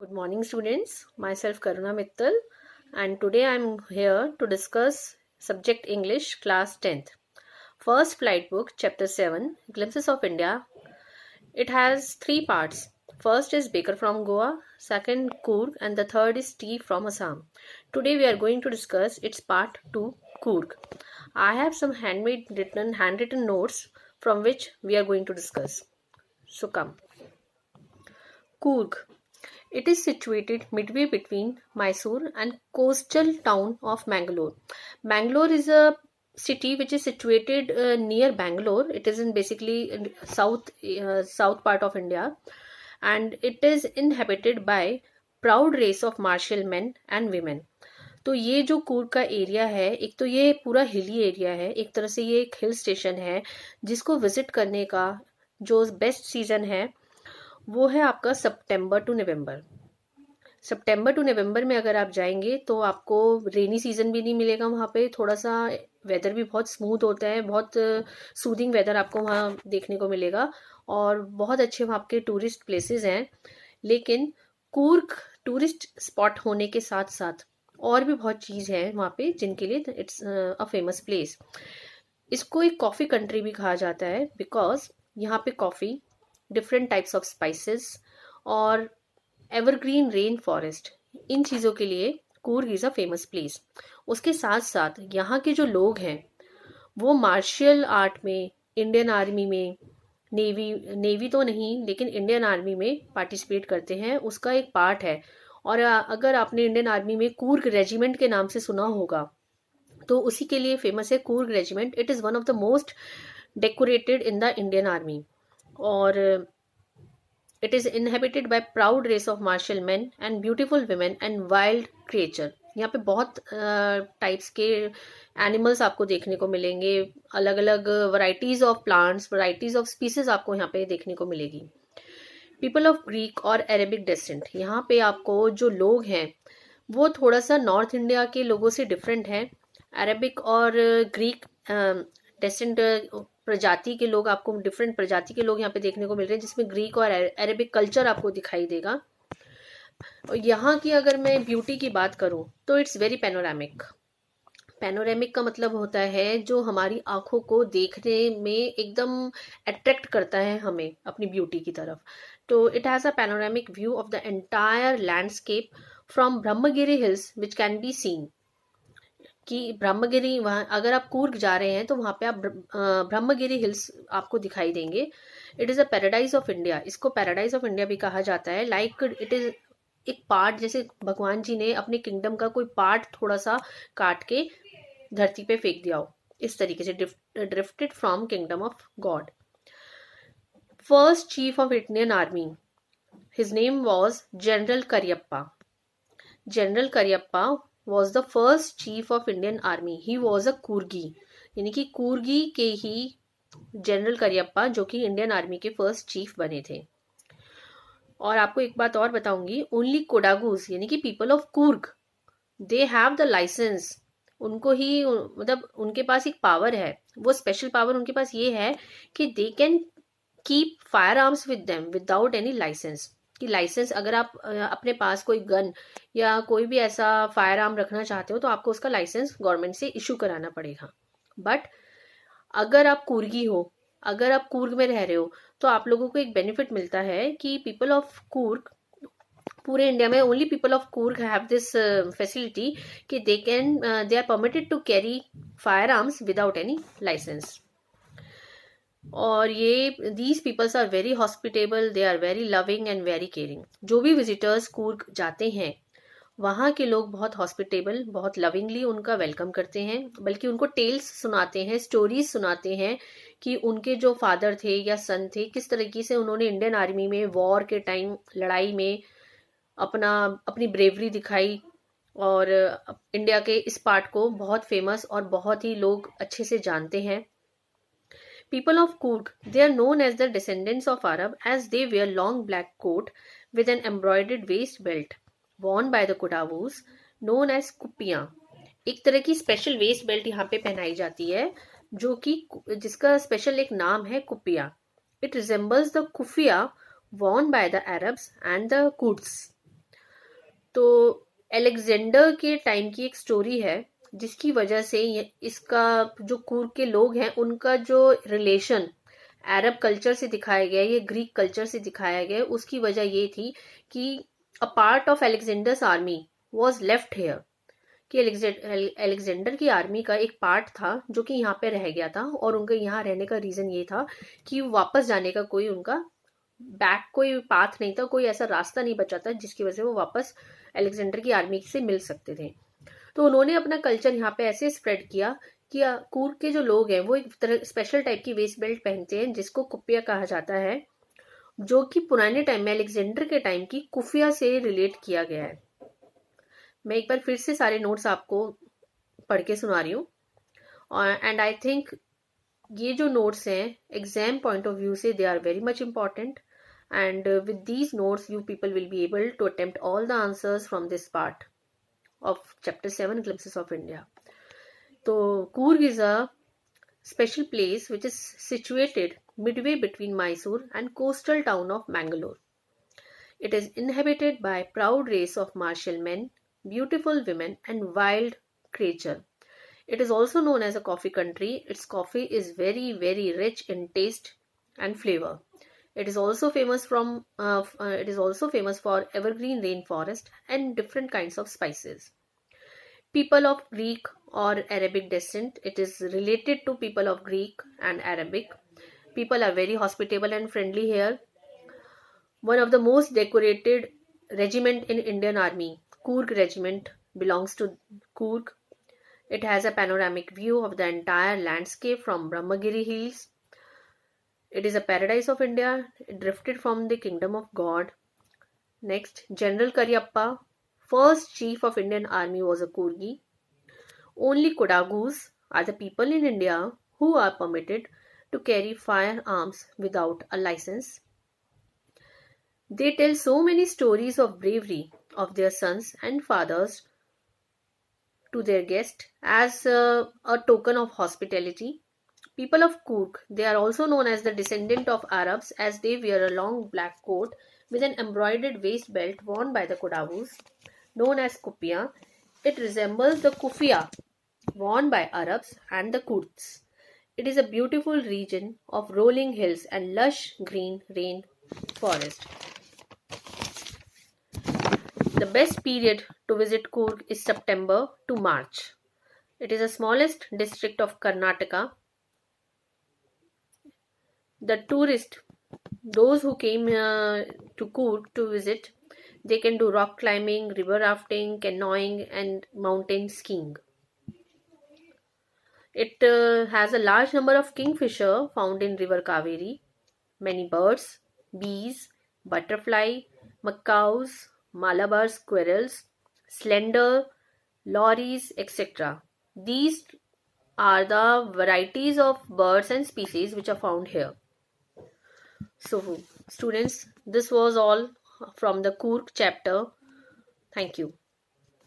Good morning, students. Myself Karuna Mittal, and today I'm here to discuss subject English, class 10th. First flight book, chapter 7, Glimpses of India. It has three parts. First is Baker from Goa, second Coorg, and the third is Tea from Assam. Today we are going to discuss its part 2, Coorg. I have some handwritten notes from which we are going to discuss. So come. Coorg. It is situated midway between Mysore and coastal town of Mangalore. Mangalore is a city which is situated near Bangalore. It is in basically in south part of India, and it is inhabited by proud race of martial men and women. तो ये जो कूर्ग का area है, एक तो ये पूरा hilly area है, एक तरह से ये एक हिल स्टेशन है जिसको विजिट करने का जो बेस्ट सीजन है वो है आपका सितंबर टू नवंबर में अगर आप जाएंगे तो आपको रेनी सीजन भी नहीं मिलेगा वहाँ पे। थोड़ा सा वेदर भी बहुत स्मूथ होता है, बहुत सूदिंग वेदर आपको वहाँ देखने को मिलेगा और बहुत अच्छे वहाँ के टूरिस्ट प्लेसेस हैं। लेकिन कूर्ग टूरिस्ट स्पॉट होने के साथ साथ और भी बहुत चीज़ है वहाँ पे जिनके लिए इट्स अ फेमस प्लेस। इसको एक कॉफ़ी कंट्री भी कहा जाता है बिकॉज यहाँ पे coffee, different types of spices और एवरग्रीन रेन फॉरेस्ट, इन चीज़ों के लिए Coorg is a famous place. उसके साथ साथ यहाँ के जो लोग हैं वो मार्शल आर्ट में, इंडियन आर्मी में, नेवी तो नहीं लेकिन इंडियन आर्मी में पार्टिसिपेट करते हैं, उसका एक पार्ट है। और अगर आपने इंडियन आर्मी में कूर्ग रेजिमेंट के नाम से सुना होगा तो उसी के लिए फेमस है Coorg regiment. It is one of the most decorated in the Indian army और it is inhabited by proud race of martial men and beautiful women and wild creature. यहाँ पे बहुत टाइप्स के एनिमल्स आपको देखने को मिलेंगे, अलग अलग varieties of plants, varieties of species आपको यहाँ पे देखने को मिलेगी। पीपल ऑफ ग्रीक और अरेबिक डेसेंट, यहाँ पे आपको जो लोग हैं वो थोड़ा सा नॉर्थ इंडिया के लोगों से डिफरेंट है। अरेबिक और ग्रीक डेसेंट प्रजाति के लोग, आपको डिफरेंट प्रजाति के लोग यहाँ पे देखने को मिल रहे हैं जिसमें ग्रीक और अरेबिक कल्चर आपको दिखाई देगा। और यहाँ की अगर मैं ब्यूटी की बात करूँ तो इट्स वेरी पैनोरामिक। पैनोरामिक का मतलब होता है जो हमारी आंखों को देखने में एकदम अट्रैक्ट करता है हमें अपनी ब्यूटी की तरफ। तो it has a panoramic view of the entire landscape from Brahmagiri hills which can be seen. कि ब्रह्मगिरी, वहाँ अगर आप कूर्ग जा रहे हैं तो वहाँ पे आप ब्रह्मगिरी हिल्स आपको दिखाई देंगे। It is a paradise of India, इसको पैराडाइज ऑफ इंडिया भी कहा जाता है। लाइक इट इज़ एक पार्ट, जैसे भगवान जी ने अपने किंगडम का कोई पार्ट थोड़ा सा काट के धरती पे फेंक दिया हो, इस तरीके से drifted from kingdom of God. First chief of Indian army, his name was general Cariappa. General Cariappa was the first chief of Indian Army. He was a Coorgi, यानी कि कूर्गी के ही जनरल करियप्पा जो कि इंडियन आर्मी के फर्स्ट चीफ बने थे। और आपको एक बात और बताऊंगी, ओनली कोडागूज यानी कि people of Coorg they have the licence. उनको ही मतलब उनके पास एक पावर है, वो स्पेशल पावर उनके पास ये है कि they can keep firearms with them without any licence. कि लाइसेंस, अगर आप अपने पास कोई गन या कोई भी ऐसा फायर आर्म रखना चाहते हो तो आपको उसका लाइसेंस गवर्नमेंट से इशू कराना पड़ेगा। बट अगर आप कूर्गी हो, अगर आप कूर्ग में रह रहे हो तो आप लोगों को एक बेनिफिट मिलता है कि पीपल ऑफ कूर्ग, पूरे इंडिया में only people of Coorg have this facility कि they are permitted to carry fire arms without any licence. और ये these peoples are very hospitable, they are very loving and very caring. जो भी visitors Coorg जाते हैं वहाँ के लोग बहुत हॉस्पिटेबल, बहुत लविंगली उनका वेलकम करते हैं, बल्कि उनको टेल्स सुनाते हैं, स्टोरीज सुनाते हैं कि उनके जो फादर थे या सन थे किस तरीके से उन्होंने इंडियन आर्मी में वॉर के टाइम लड़ाई में अपनी ब्रेवरी दिखाई और इंडिया के इस पार्ट को बहुत फेमस और बहुत ही लोग अच्छे से जानते हैं। People of Coorg, they are known as the descendants of Arab as they wear long black coat with an embroidered waist belt worn by the Kodavus known as कुपियाँ। एक तरह की स्पेशल वेस्ट बेल्ट यहाँ पे पहनाई जाती है जो कि जिसका स्पेशल एक नाम है कुपिया। It resembles the kufiya worn by the Arabs and the Kurds. तो अलेक्जेंडर के टाइम की एक स्टोरी है, जिसकी वजह से इसका जो कूर्ग के लोग हैं उनका जो रिलेशन अरब कल्चर से दिखाया गया, ये ग्रीक कल्चर से दिखाया गया, उसकी वजह ये थी कि a part of Alexander's army was left here, कि अलेक्जेंडर की आर्मी का एक पार्ट था जो कि यहाँ पे रह गया था, और उनका यहाँ रहने का रीजन ये था कि वापस जाने का कोई उनका कोई पाथ नहीं था, कोई ऐसा रास्ता नहीं बचा था जिसकी वजह से वो वापस अलेक्जेंडर की आर्मी से मिल सकते थे। तो उन्होंने अपना कल्चर यहाँ पे ऐसे स्प्रेड किया कि कूर्ग के जो लोग हैं वो एक तरह स्पेशल टाइप की वेस्ट बेल्ट पहनते हैं जिसको कुपिया कहा जाता है, जो कि पुराने टाइम में अलेक्जेंडर के टाइम की कुफिया से रिलेट किया गया है। मैं एक बार फिर से सारे नोट्स आपको पढ़ के सुना रही हूँ, एंड आई थिंक ये जो नोट्स हैं एग्जाम पॉइंट ऑफ व्यू से they are very much important, and with these notes you people will be able to attempt all the answers from this part of chapter 7 glimpses of India. So Coorg is a special place which is situated midway between Mysore and coastal town of Mangalore. It is inhabited by proud race of martial men, beautiful women and wild creature. It is also known as a coffee country. Its coffee is very very rich in taste and flavor. It is also famous for evergreen rainforest and different kinds of spices. People of Greek or Arabic descent, it is related to people of Greek and Arabic. People are very hospitable and friendly here. One of the most decorated regiment in Indian Army, Coorg Regiment, belongs to Coorg. It has a panoramic view of the entire landscape from Brahmagiri Hills. It is a paradise of India, drifted from the kingdom of God. Next, General Karyappa, first chief of Indian army, was a Kurgi. Only Kodagus are the people in India who are permitted to carry firearms without a license. They tell so many stories of bravery of their sons and fathers to their guests as a token of hospitality. People of Coorg, they are also known as the descendant of Arabs as they wear a long black coat with an embroidered waist belt worn by the Kodavus, known as Kupiya. It resembles the Kufia worn by Arabs and the Kurds. It is a beautiful region of rolling hills and lush green rain forest. The best period to visit Coorg is September to March. It is the smallest district of Karnataka. The tourists, those who came to Coorg to visit, they can do rock climbing, river rafting, canoeing and mountain skiing. It has a large number of kingfisher found in river Kaveri, many birds, bees, butterfly, macaws, Malabar squirrels, slender lories, etc. These are the varieties of birds and species which are found here. So students, this was all from the Coorg chapter. Thank you.